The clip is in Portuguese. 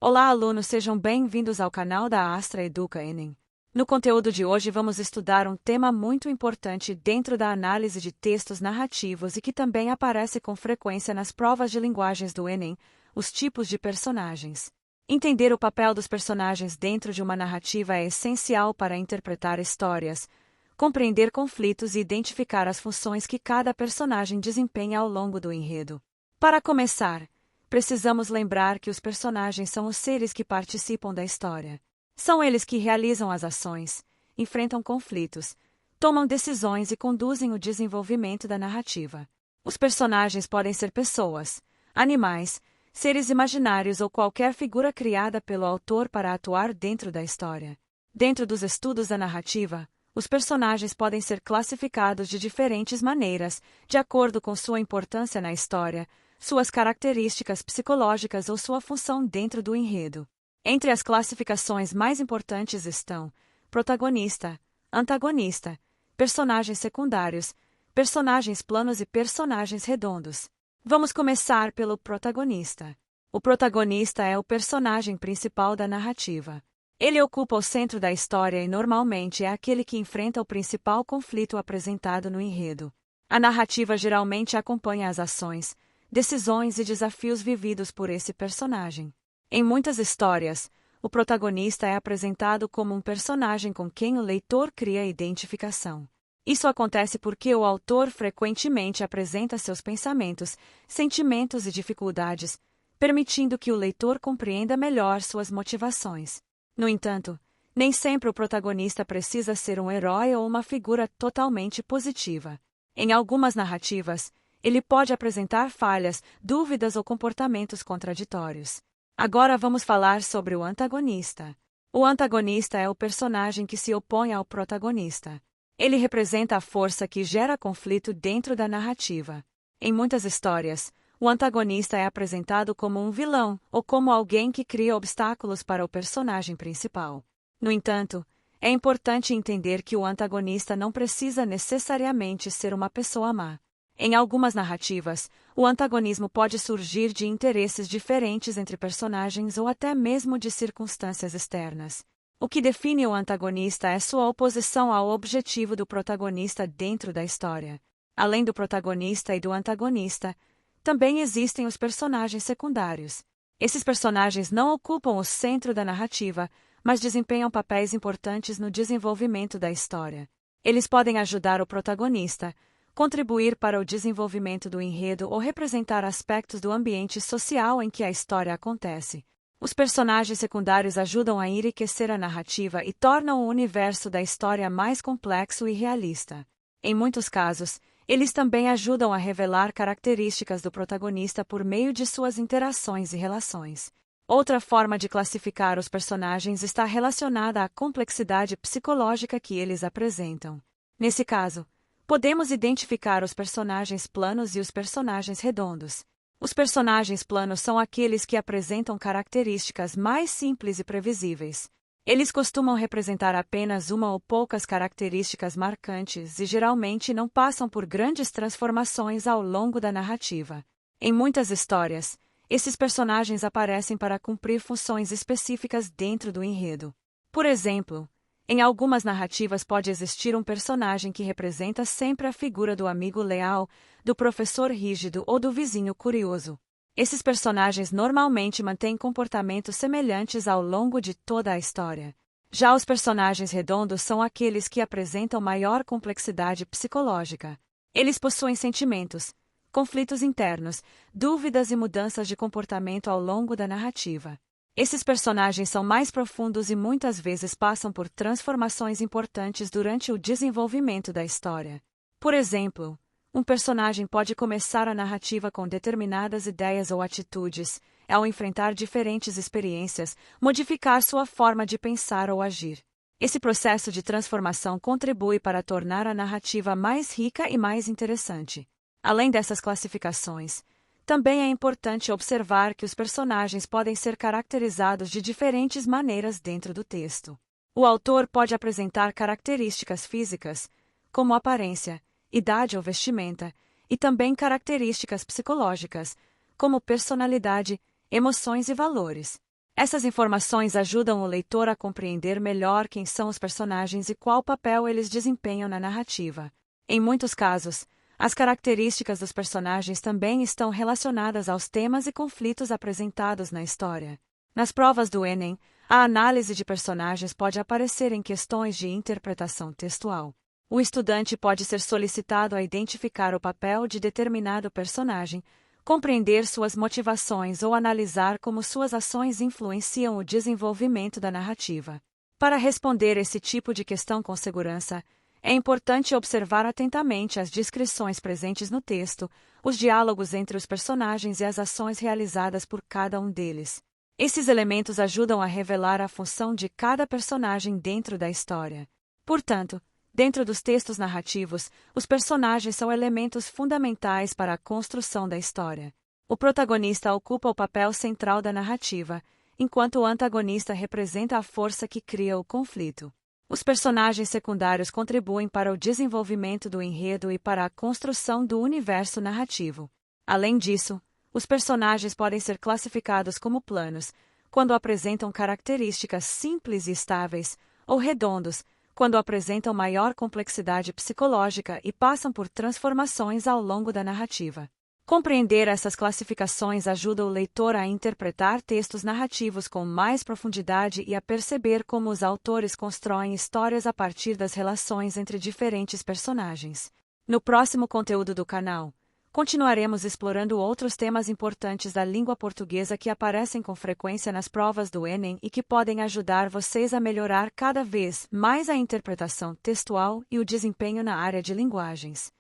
Olá, alunos, sejam bem-vindos ao canal da Astra Educa Enem. No conteúdo de hoje vamos estudar um tema muito importante dentro da análise de textos narrativos e que também aparece com frequência nas provas de linguagens do Enem, os tipos de personagens. Entender o papel dos personagens dentro de uma narrativa é essencial para interpretar histórias, compreender conflitos e identificar as funções que cada personagem desempenha ao longo do enredo. Para começar, precisamos lembrar que os personagens são os seres que participam da história. São eles que realizam as ações, enfrentam conflitos, tomam decisões e conduzem o desenvolvimento da narrativa. Os personagens podem ser pessoas, animais, seres imaginários ou qualquer figura criada pelo autor para atuar dentro da história. Dentro dos estudos da narrativa, os personagens podem ser classificados de diferentes maneiras, de acordo com sua importância na história, suas características psicológicas ou sua função dentro do enredo. Entre as classificações mais importantes estão protagonista, antagonista, personagens secundários, personagens planos e personagens redondos. Vamos começar pelo protagonista. O protagonista é o personagem principal da narrativa. Ele ocupa o centro da história e normalmente é aquele que enfrenta o principal conflito apresentado no enredo. A narrativa geralmente acompanha as ações, decisões e desafios vividos por esse personagem. Em muitas histórias, o protagonista é apresentado como um personagem com quem o leitor cria identificação. Isso acontece porque o autor frequentemente apresenta seus pensamentos, sentimentos e dificuldades, permitindo que o leitor compreenda melhor suas motivações. No entanto, nem sempre o protagonista precisa ser um herói ou uma figura totalmente positiva. Em algumas narrativas, ele pode apresentar falhas, dúvidas ou comportamentos contraditórios. Agora vamos falar sobre o antagonista. O antagonista é o personagem que se opõe ao protagonista. Ele representa a força que gera conflito dentro da narrativa. Em muitas histórias, o antagonista é apresentado como um vilão ou como alguém que cria obstáculos para o personagem principal. No entanto, é importante entender que o antagonista não precisa necessariamente ser uma pessoa má. Em algumas narrativas, o antagonismo pode surgir de interesses diferentes entre personagens ou até mesmo de circunstâncias externas. O que define o antagonista é sua oposição ao objetivo do protagonista dentro da história. Além do protagonista e do antagonista, também existem os personagens secundários. Esses personagens não ocupam o centro da narrativa, mas desempenham papéis importantes no desenvolvimento da história. Eles podem ajudar o protagonista, contribuir para o desenvolvimento do enredo ou representar aspectos do ambiente social em que a história acontece. Os personagens secundários ajudam a enriquecer a narrativa e tornam o universo da história mais complexo e realista. Em muitos casos, eles também ajudam a revelar características do protagonista por meio de suas interações e relações. Outra forma de classificar os personagens está relacionada à complexidade psicológica que eles apresentam. Nesse caso, podemos identificar os personagens planos e os personagens redondos. Os personagens planos são aqueles que apresentam características mais simples e previsíveis. Eles costumam representar apenas uma ou poucas características marcantes e geralmente não passam por grandes transformações ao longo da narrativa. Em muitas histórias, esses personagens aparecem para cumprir funções específicas dentro do enredo. Por exemplo, em algumas narrativas pode existir um personagem que representa sempre a figura do amigo leal, do professor rígido ou do vizinho curioso. Esses personagens normalmente mantêm comportamentos semelhantes ao longo de toda a história. Já os personagens redondos são aqueles que apresentam maior complexidade psicológica. Eles possuem sentimentos, conflitos internos, dúvidas e mudanças de comportamento ao longo da narrativa. Esses personagens são mais profundos e muitas vezes passam por transformações importantes durante o desenvolvimento da história. Por exemplo, um personagem pode começar a narrativa com determinadas ideias ou atitudes, e ao enfrentar diferentes experiências, modificar sua forma de pensar ou agir. Esse processo de transformação contribui para tornar a narrativa mais rica e mais interessante. Além dessas classificações, também é importante observar que os personagens podem ser caracterizados de diferentes maneiras dentro do texto. O autor pode apresentar características físicas, como aparência, idade ou vestimenta, e também características psicológicas, como personalidade, emoções e valores. Essas informações ajudam o leitor a compreender melhor quem são os personagens e qual papel eles desempenham na narrativa. Em muitos casos, as características dos personagens também estão relacionadas aos temas e conflitos apresentados na história. Nas provas do Enem, a análise de personagens pode aparecer em questões de interpretação textual. O estudante pode ser solicitado a identificar o papel de determinado personagem, compreender suas motivações ou analisar como suas ações influenciam o desenvolvimento da narrativa. Para responder esse tipo de questão com segurança, é importante observar atentamente as descrições presentes no texto, os diálogos entre os personagens e as ações realizadas por cada um deles. Esses elementos ajudam a revelar a função de cada personagem dentro da história. Portanto, dentro dos textos narrativos, os personagens são elementos fundamentais para a construção da história. O protagonista ocupa o papel central da narrativa, enquanto o antagonista representa a força que cria o conflito. Os personagens secundários contribuem para o desenvolvimento do enredo e para a construção do universo narrativo. Além disso, os personagens podem ser classificados como planos, quando apresentam características simples e estáveis, ou redondos, quando apresentam maior complexidade psicológica e passam por transformações ao longo da narrativa. Compreender essas classificações ajuda o leitor a interpretar textos narrativos com mais profundidade e a perceber como os autores constroem histórias a partir das relações entre diferentes personagens. No próximo conteúdo do canal, continuaremos explorando outros temas importantes da língua portuguesa que aparecem com frequência nas provas do Enem e que podem ajudar vocês a melhorar cada vez mais a interpretação textual e o desempenho na área de linguagens.